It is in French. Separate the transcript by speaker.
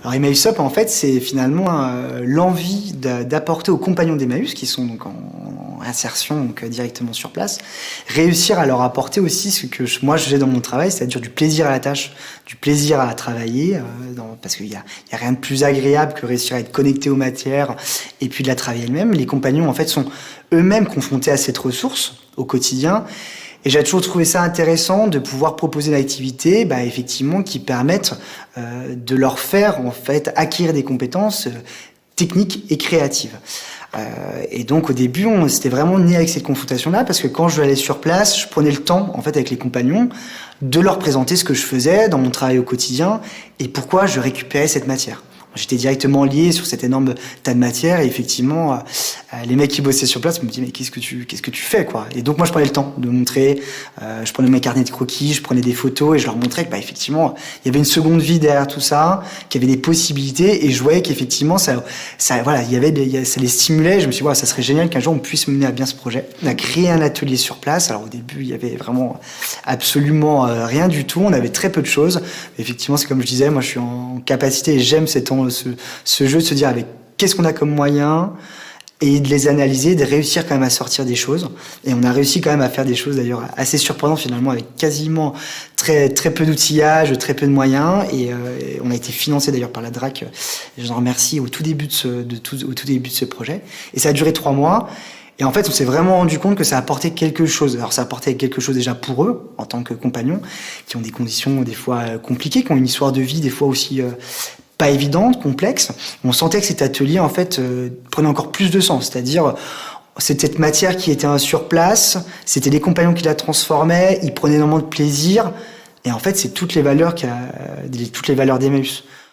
Speaker 1: Alors Emmaüs Up, en fait, c'est finalement l'envie d'apporter aux compagnons d'Emmaüs, qui sont donc en insertion donc, directement sur place, réussir à leur apporter aussi ce que moi je fais dans mon travail, c'est-à-dire du plaisir à la tâche, du plaisir à travailler, parce qu'il y a rien de plus agréable que réussir à être connecté aux matières et puis de la travailler elle-même. Les compagnons, en fait, sont eux-mêmes confrontés à cette ressource au quotidien. Et j'ai toujours trouvé ça intéressant de pouvoir proposer une activité, effectivement, qui permette de leur faire en fait acquérir des compétences techniques et créatives. Et donc au début, c'était vraiment né avec cette confrontation-là, parce que quand je allais sur place, je prenais le temps, en fait, avec les compagnons, de leur présenter ce que je faisais dans mon travail au quotidien et pourquoi je récupérais cette matière. J'étais directement lié sur cet énorme tas de matière et effectivement, les mecs qui bossaient sur place me disaient mais qu'est-ce que tu fais quoi. Et donc moi je prenais le temps de montrer, je prenais mes carnets de croquis, je prenais des photos et je leur montrais que effectivement il y avait une seconde vie derrière tout ça, qu'il y avait des possibilités et je voyais qu'effectivement ça voilà, ça les stimulait. Je me suis dit ça serait génial qu'un jour on puisse mener à bien ce projet. On a créé un atelier sur place. Alors au début il y avait vraiment absolument rien du tout, on avait très peu de choses. Effectivement c'est comme je disais, moi je suis en capacité et j'aime ce jeu de se dire avec qu'est-ce qu'on a comme moyen et de les analyser, de réussir quand même à sortir des choses. Et on a réussi quand même à faire des choses d'ailleurs assez surprenantes finalement avec quasiment très peu d'outillage, très peu de moyens. Et on a été financé d'ailleurs par la DRAC. Je en remercie au tout début de ce projet. Et ça a duré 3 mois. Et en fait, on s'est vraiment rendu compte que ça apportait quelque chose. Alors, ça apportait quelque chose déjà pour eux, en tant que compagnons, qui ont des conditions des fois compliquées, qui ont une histoire de vie des fois aussi pas évidente, complexe. On sentait que cet atelier, en fait, prenait encore plus de sens. C'est-à-dire, c'était cette matière qui était sur place, c'était les compagnons qui la transformaient, ils prenaient énormément de plaisir. Et en fait, c'est toutes les valeurs d'Emmaüs.